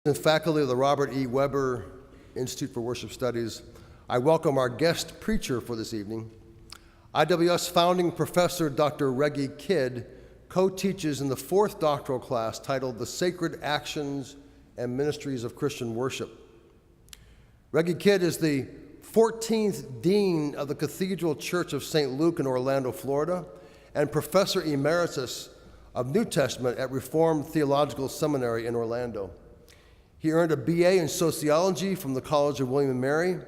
And faculty of the Robert E. Weber Institute for Worship Studies, I welcome our guest preacher for this evening. IWS founding professor Dr. Reggie Kidd co-teaches in the fourth doctoral class titled The Sacred Actions and Ministries of Christian Worship. Reggie Kidd is the 14th Dean of the Cathedral Church of St. Luke in Orlando, Florida, and Professor Emeritus of New Testament at Reformed Theological Seminary in Orlando. He earned a BA in Sociology from the College of William & Mary,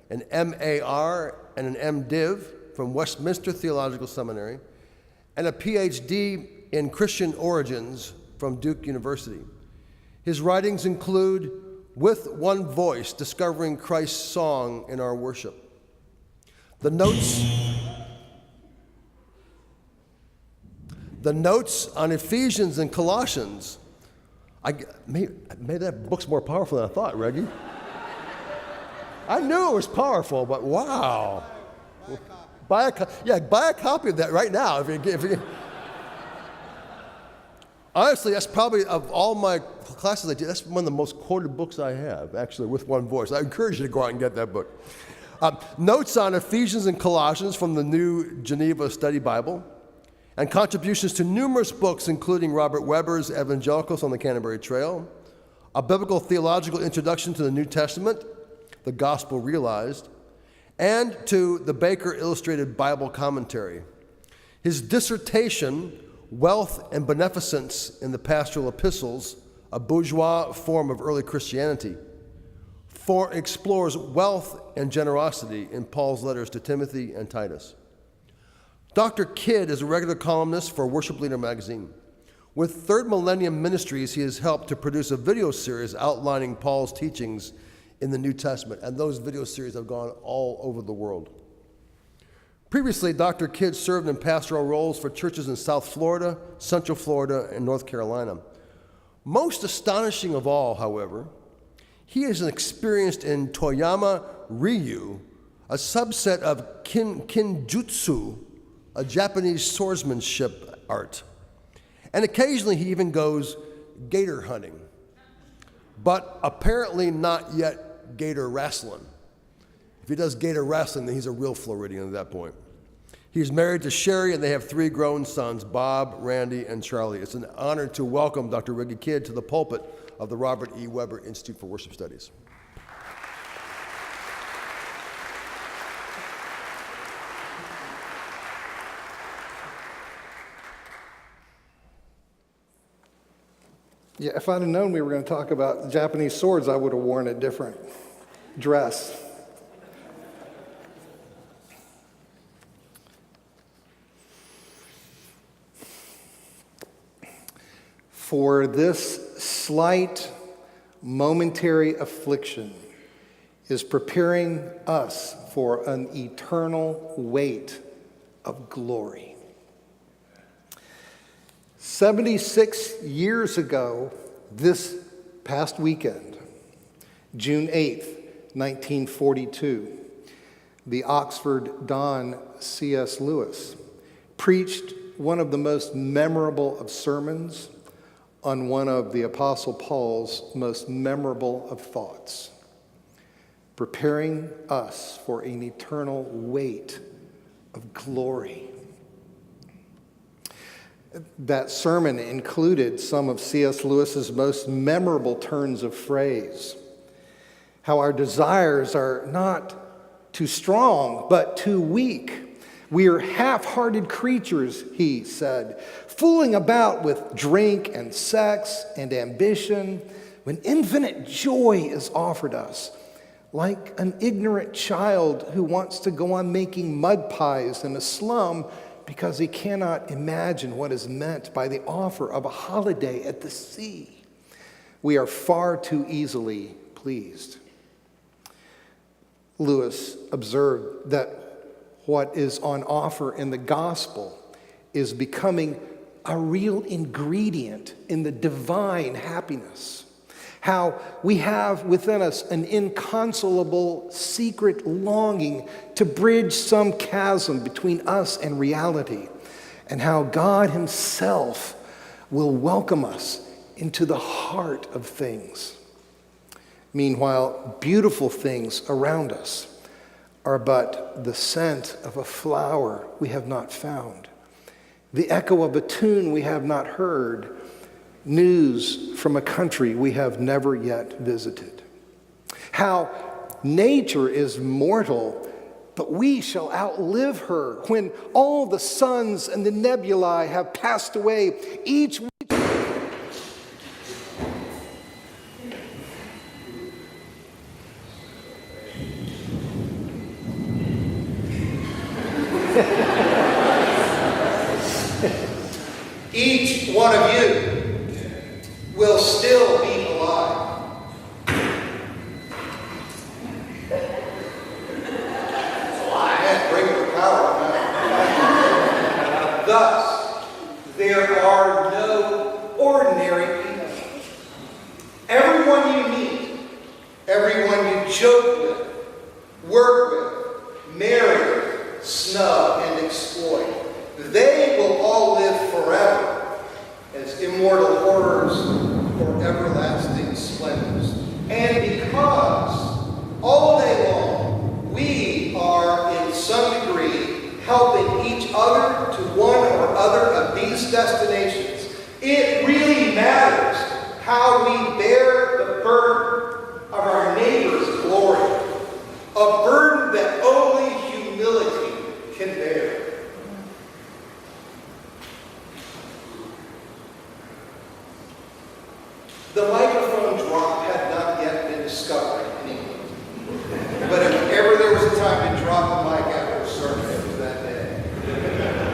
an MAR and an MDiv from Westminster Theological Seminary, and a PhD in Christian Origins from Duke University. His writings include With One Voice, Discovering Christ's Song in Our Worship. The notes on Ephesians and Colossians. Maybe that book's more powerful than I thought, Reggie. I knew it was powerful, but wow. Buy a copy of that right now. If you Honestly, that's probably, of all my classes I did, that's one of the most quoted books I have, actually, With One Voice. I encourage you to go out and get that book. Notes on Ephesians and Colossians from the New Geneva Study Bible, and contributions to numerous books, including Robert Weber's Evangelicals on the Canterbury Trail, A Biblical Theological Introduction to the New Testament, The Gospel Realized, and to the Baker Illustrated Bible Commentary. His dissertation, Wealth and Beneficence in the Pastoral Epistles, a bourgeois form of early Christianity, explores wealth and generosity in Paul's letters to Timothy and Titus. Dr. Kidd is a regular columnist for Worship Leader magazine. With Third Millennium Ministries, he has helped to produce a video series outlining Paul's teachings in the New Testament, and those video series have gone all over the world. Previously, Dr. Kidd served in pastoral roles for churches in South Florida, Central Florida, and North Carolina. Most astonishing of all, however, he is experienced in Toyama Ryu, a subset of Kinjutsu, a Japanese swordsmanship art. And occasionally he even goes gator hunting, but apparently not yet gator wrestling. If he does gator wrestling, then he's a real Floridian at that point. He's married to Sherry, and they have 3 grown sons, Bob, Randy, and Charlie. It's an honor to welcome Dr. Reggie Kidd to the pulpit of the Robert E. Weber Institute for Worship Studies. Yeah, if I'd have known we were going to talk about Japanese swords, I would have worn a different dress. For this slight, momentary affliction is preparing us for an eternal weight of glory. 76 years ago, this past weekend, June 8th, 1942, the Oxford Don C.S. Lewis preached one of the most memorable of sermons on one of the Apostle Paul's most memorable of thoughts, preparing us for an eternal weight of glory. That sermon included some of C.S. Lewis's most memorable turns of phrase. How our desires are not too strong, but too weak. We are half-hearted creatures, he said, fooling about with drink and sex and ambition when infinite joy is offered us, like an ignorant child who wants to go on making mud pies in a slum because he cannot imagine what is meant by the offer of a holiday at the sea. We are far too easily pleased. Lewis observed that what is on offer in the gospel is becoming a real ingredient in the divine happiness. How we have within us an inconsolable secret longing to bridge some chasm between us and reality, and how God himself will welcome us into the heart of things. Meanwhile, beautiful things around us are but the scent of a flower we have not found, the echo of a tune we have not heard, news from a country we have never yet visited. How nature is mortal, but we shall outlive her when all the suns and the nebulae have passed away, each each one of you will still be alive. Man, regular power. Thus, there are no ordinary people. Everyone you meet, everyone you joke with, work with, marry, snub, and exploit, they will all live forever as immortal horrors or everlasting splendors. And because all day long we are in some degree helping each other to one or other of these destinations, it really matters how we bear the burden of our neighbor's glory, a burden that only humility can bear. The microphone drop had not yet been discovered in England. But if ever there was a time to drop a mic after a sermon, it was that day.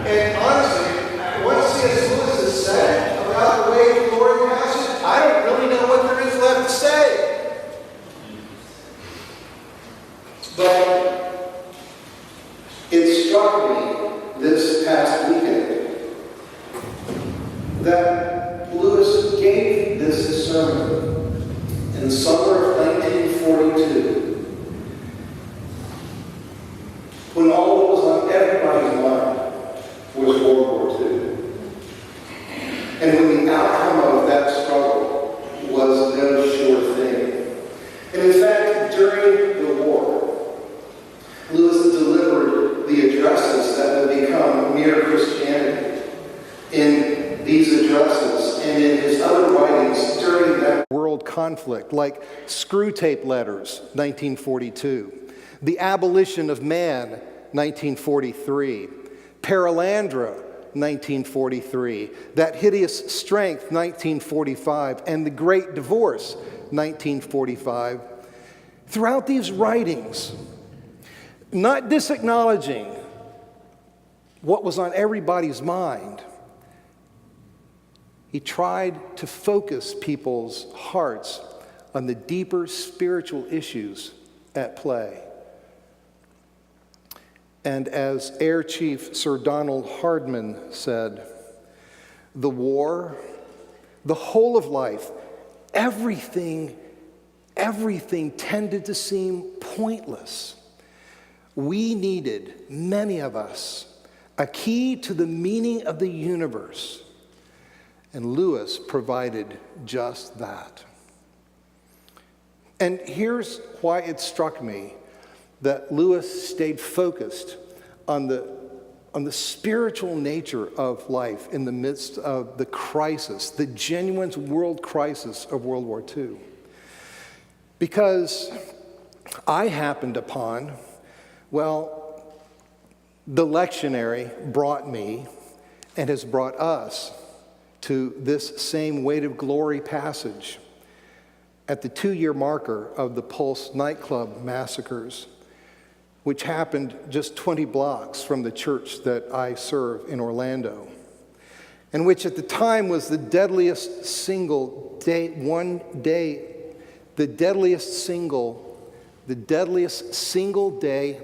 And honestly, what C.S. Lewis has said about the way of glory passage, I don't really know what there is left to say. But it struck me this past weekend that Lewis gave this sermon in the summer of 1942, when all that was on everybody's mind was World War II. And when the outcome of that struggle was no sure thing. And in fact, during the war, Lewis delivered the addresses that would become mere Christianity. In these addresses and in his other writings during that world conflict, like Screwtape Letters, 1942, The Abolition of Man, 1943, Perelandra, 1943, That Hideous Strength, 1945, and The Great Divorce, 1945. Throughout these writings, not disacknowledging what was on everybody's mind, he tried to focus people's hearts on the deeper spiritual issues at play. And as Air Chief Sir Donald Hardman said, the war, the whole of life, everything tended to seem pointless. We needed, many of us, a key to the meaning of the universe. And Lewis provided just that. And here's why it struck me that Lewis stayed focused on the spiritual nature of life in the midst of the crisis, the genuine world crisis of World War II. Because I happened upon, the lectionary brought me and has brought us to this same Weight of Glory passage at the 2-year marker of the Pulse nightclub massacres, which happened just 20 blocks from the church that I serve in Orlando, and which at the time was the deadliest single day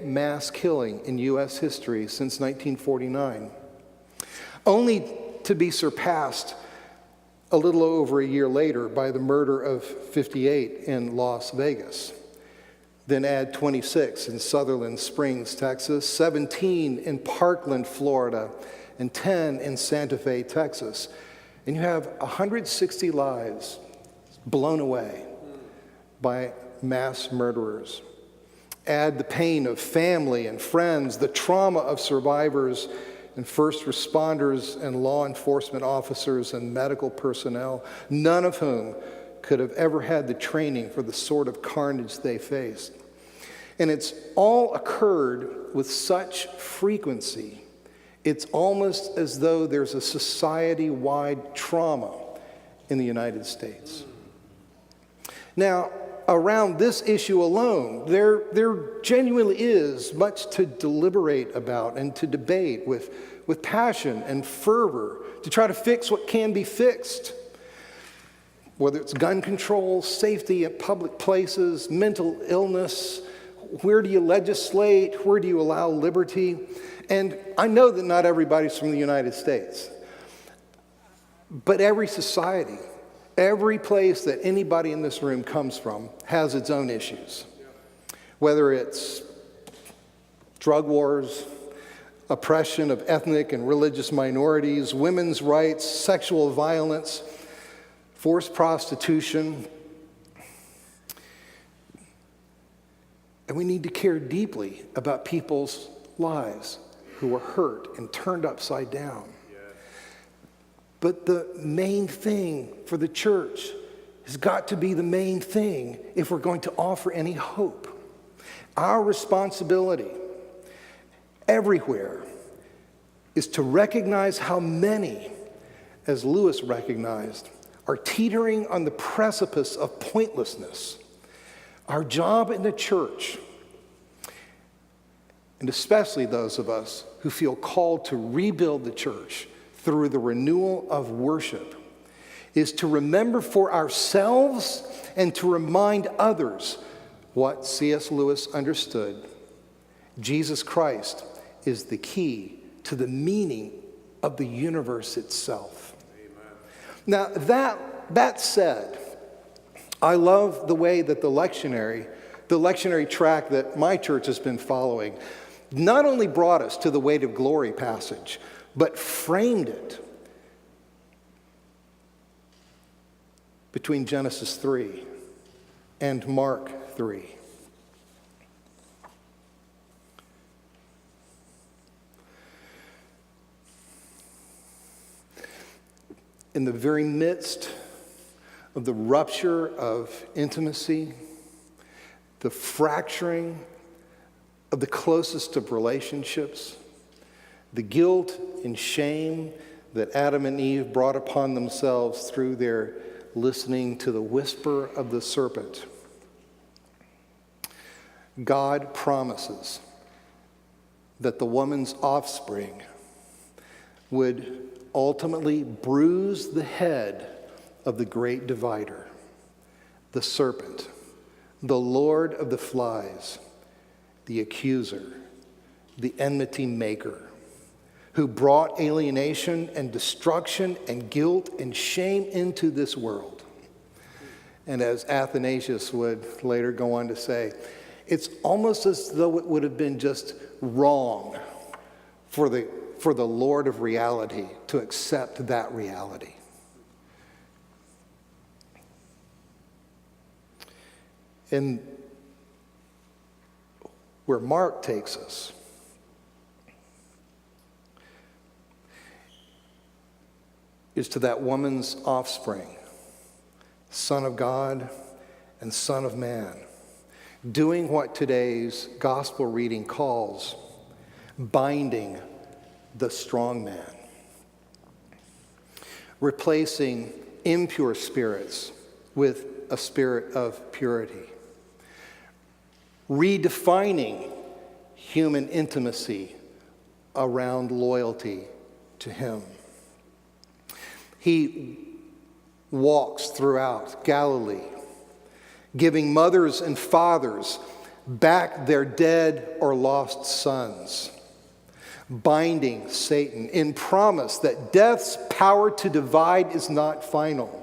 mass killing in U.S. history since 1949, only to be surpassed a little over a year later by the murder of 58 in Las Vegas. Then add 26 in Sutherland Springs, Texas, 17 in Parkland, Florida, and 10 in Santa Fe, Texas. And you have 160 lives blown away by mass murderers. Add the pain of family and friends, the trauma of survivors and first responders and law enforcement officers and medical personnel, none of whom could have ever had the training for the sort of carnage they faced. And it's all occurred with such frequency, it's almost as though there's a society-wide trauma in the United States. Now, around this issue alone, there genuinely is much to deliberate about and to debate with passion and fervor to try to fix what can be fixed. Whether it's gun control, safety at public places, mental illness, where do you legislate, where do you allow liberty? And I know that not everybody's from the United States, but every society, every place that anybody in this room comes from has its own issues. Whether it's drug wars, oppression of ethnic and religious minorities, women's rights, sexual violence, forced prostitution. And we need to care deeply about people's lives who are hurt and turned upside down. But the main thing for the church has got to be the main thing if we're going to offer any hope. Our responsibility everywhere is to recognize how many, as Lewis recognized, are teetering on the precipice of pointlessness. Our job in the church, and especially those of us who feel called to rebuild the church through the renewal of worship, is to remember for ourselves and to remind others what C.S. Lewis understood. Jesus Christ is the key to the meaning of the universe itself. Amen. Now, that said, I love the way that the lectionary track that my church has been following not only brought us to the weight of glory passage, but framed it between Genesis 3 and Mark 3. In the very midst of the rupture of intimacy, the fracturing of the closest of relationships, the guilt and shame that Adam and Eve brought upon themselves through their listening to the whisper of the serpent, God promises that the woman's offspring would ultimately bruise the head of the great divider, the serpent, the Lord of the flies, the accuser, the enmity maker, who brought alienation and destruction and guilt and shame into this world. And as Athanasius would later go on to say, it's almost as though it would have been just wrong for the Lord of reality to accept that reality. And where Mark takes us is to that woman's offspring, Son of God and Son of Man, doing what today's gospel reading calls binding the strong man, replacing impure spirits with a spirit of purity, redefining human intimacy around loyalty to him. He walks throughout Galilee, giving mothers and fathers back their dead or lost sons, binding Satan in promise that death's power to divide is not final.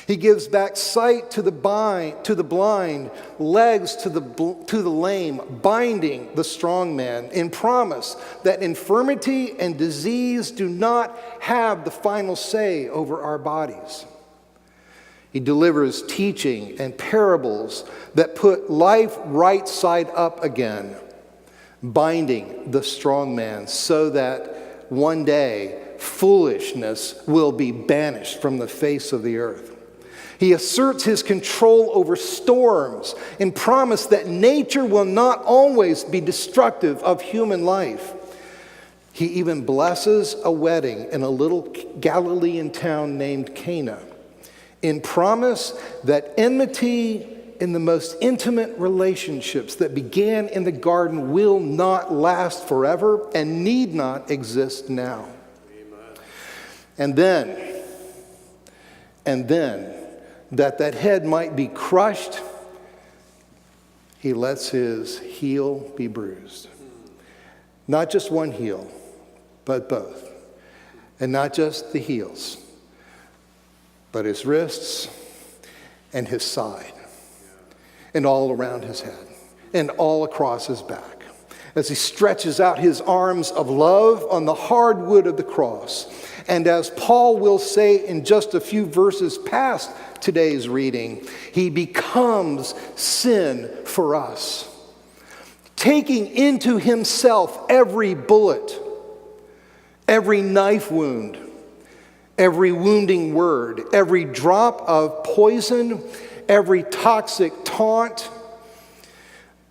He gives back sight to the blind, legs to the lame, binding the strong man in promise that infirmity and disease do not have the final say over our bodies. He delivers teaching and parables that put life right side up again, binding the strong man so that one day foolishness will be banished from the face of the earth. He asserts his control over storms and promise that nature will not always be destructive of human life. He even blesses a wedding in a little Galilean town named Cana, in promise that enmity in the most intimate relationships that began in the garden will not last forever and need not exist now. Amen. And then, that head might be crushed, he lets his heel be bruised. Not just one heel, but both. And not just the heels, but his wrists and his side, and all around his head, and all across his back, as he stretches out his arms of love on the hard wood of the cross. And as Paul will say in just a few verses past today's reading, he becomes sin for us, taking into himself every bullet, every knife wound, every wounding word, every drop of poison, every toxic taunt,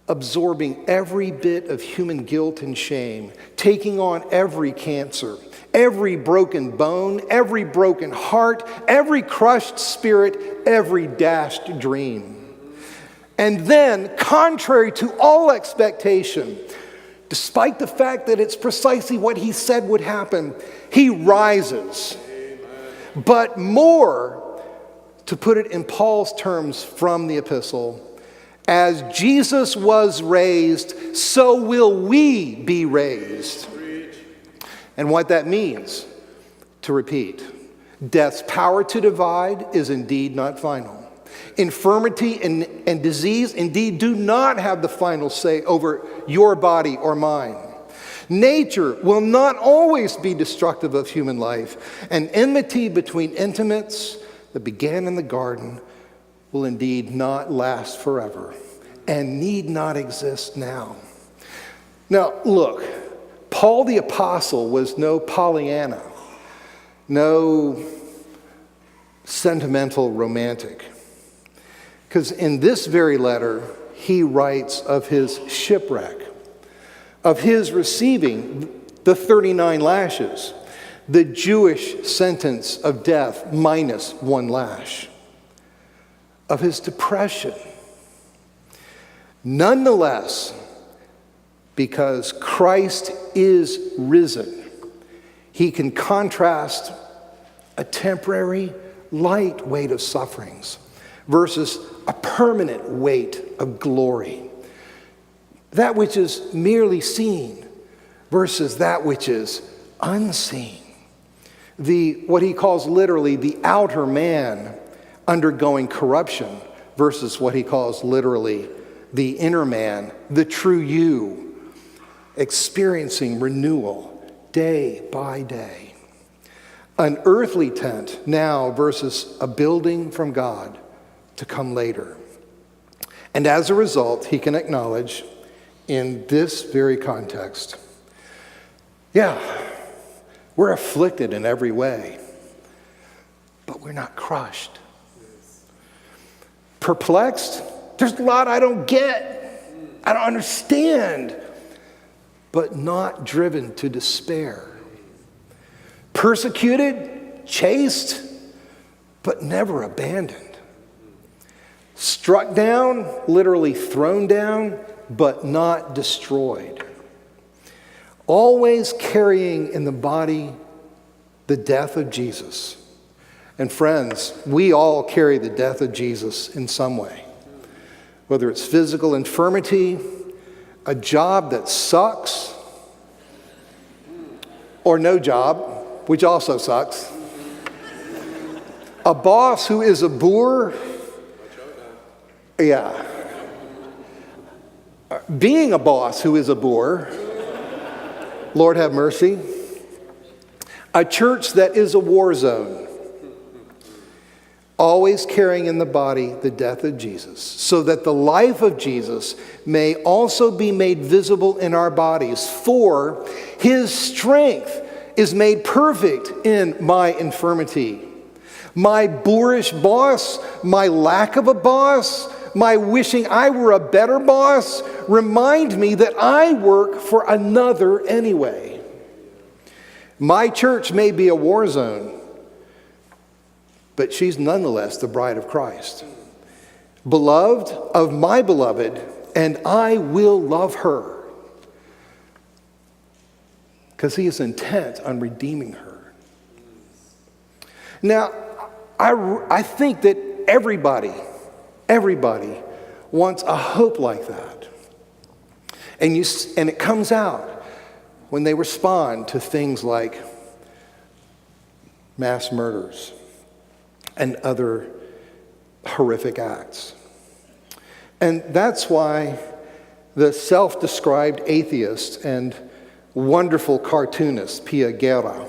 absorbing every bit of human guilt and shame, taking on every cancer, every broken bone, every broken heart, every crushed spirit, every dashed dream. And then, contrary to all expectation, despite the fact that it's precisely what he said would happen, he rises. But more, to put it in Paul's terms from the epistle, as Jesus was raised, so will we be raised. And what that means, to repeat, death's power to divide is indeed not final. Infirmity and disease indeed do not have the final say over your body or mine. Nature will not always be destructive of human life, and enmity between intimates that began in the garden will indeed not last forever and need not exist now. Now, look, Paul the Apostle was no Pollyanna, no sentimental romantic. Because in this very letter, he writes of his shipwreck, of his receiving the 39 lashes, the Jewish sentence of death minus one lash, of his depression. Nonetheless, because Christ is risen, he can contrast a temporary light weight of sufferings versus a permanent weight of glory. That which is merely seen versus that which is unseen. What he calls literally the outer man undergoing corruption versus what he calls literally the inner man, the true you, experiencing renewal day by day. An earthly tent now versus a building from God to come later. And as a result, he can acknowledge in this very context, yeah, we're afflicted in every way, but we're not crushed. Perplexed? There's a lot I don't get. I don't understand. But not driven to despair. Persecuted, chased, but never abandoned. Struck down, literally thrown down, but not destroyed. Always carrying in the body the death of Jesus. And friends, we all carry the death of Jesus in some way. Whether it's physical infirmity, a job that sucks, or no job, which also sucks. A boss who is a boor. Yeah. Being a boss who is a boor. Lord have mercy. A church that is a war zone. always carrying in the body the death of Jesus, so that the life of Jesus may also be made visible in our bodies. For his strength is made perfect in my infirmity. My boorish boss, my lack of a boss, my wishing I were a better boss remind me that I work for another anyway. My church may be a war zone, but she's nonetheless the bride of Christ. Beloved of my beloved, and I will love her, because he is intent on redeeming her. Now, I think that everybody wants a hope like that. And it comes out when they respond to things like mass murders and other horrific acts. And that's why the self-described atheist and wonderful cartoonist Pia Guerra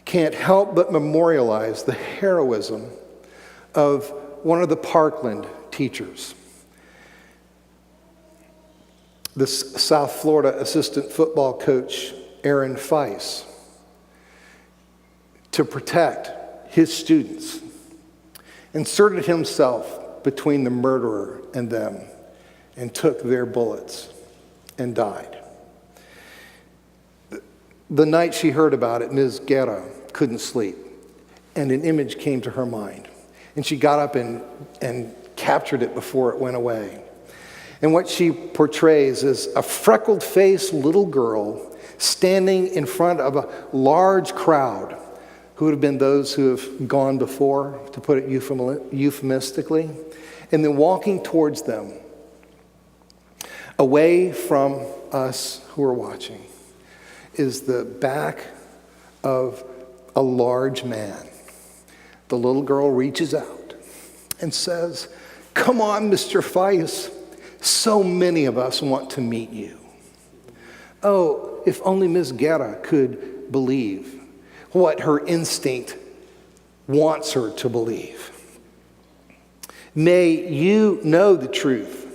can't help but memorialize the heroism of one of the Parkland teachers, the South Florida assistant football coach Aaron Feis, to protect his students, inserted himself between the murderer and them, and took their bullets and died. The night she heard about it, Ms. Guerra couldn't sleep, and an image came to her mind. And she got up and captured it before it went away. And what she portrays is a freckled-faced little girl standing in front of a large crowd, who would have been those who have gone before, to put it euphemistically, and then walking towards them, away from us who are watching, is the back of a large man. The little girl reaches out and says, "Come on, Mr. Feis. So many of us want to meet you." Oh, if only Ms. Guerra could believe what her instinct wants her to believe. May you know the truth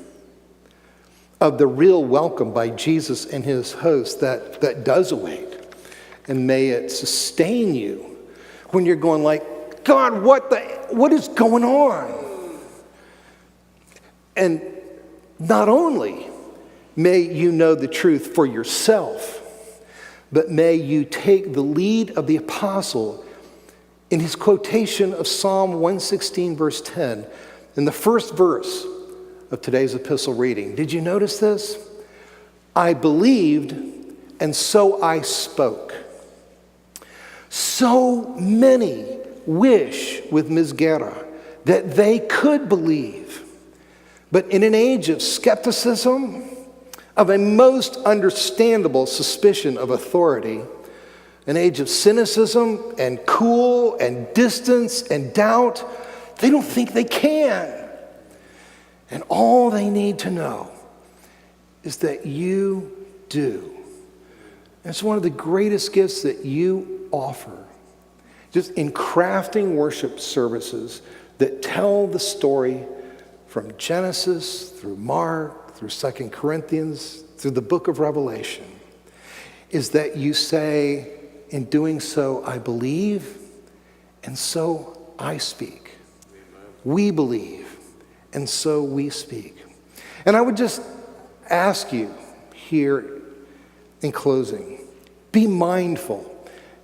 of the real welcome by Jesus and his host that does await. And may it sustain you when you're going like, "God, what is going on?" And not only may you know the truth for yourself, but may you take the lead of the apostle in his quotation of Psalm 116, verse 10, in the first verse of today's epistle reading. Did you notice this? "I believed, and so I spoke." So many wish with Ms. Guerra that they could believe. But in an age of skepticism, of a most understandable suspicion of authority, an age of cynicism and cool and distance and doubt, they don't think they can. And all they need to know is that you do. And it's one of the greatest gifts that you offer, just in crafting worship services that tell the story from Genesis through Mark, through 2 Corinthians, through the book of Revelation, is that you say, in doing so, "I believe, and so I speak." Amen. We believe, and so we speak. And I would just ask you here in closing, be mindful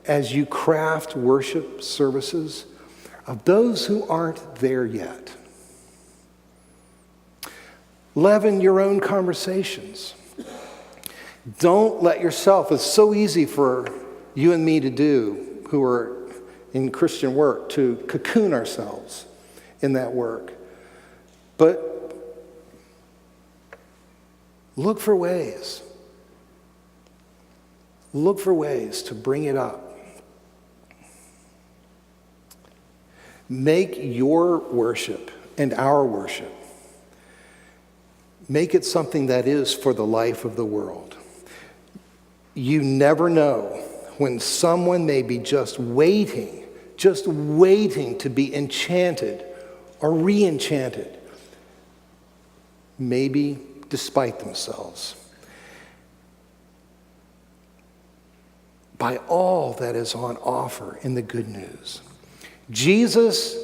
as you craft worship services of those who aren't there yet. Leaven your own conversations. Don't let yourself, it's so easy for you and me to do who are in Christian work, to cocoon ourselves in that work. But look for ways. Look for ways to bring it up. Make your worship and our worship, make it something that is for the life of the world. You never know when someone may be just waiting just waiting to be enchanted or re-enchanted, maybe despite themselves, by all that is on offer in the good news. Jesus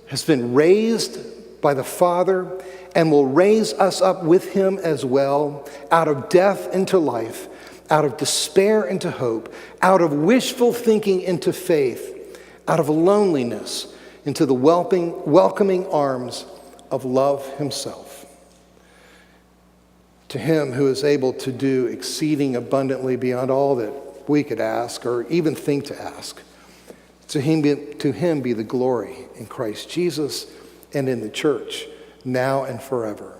has been raised by the Father and will raise us up with him as well, out of death into life, out of despair into hope, out of wishful thinking into faith, out of loneliness into the welcoming arms of love himself. To him who is able to do exceeding abundantly beyond all that we could ask or even think to ask, to him be the glory in Christ Jesus and in the church, now and forever.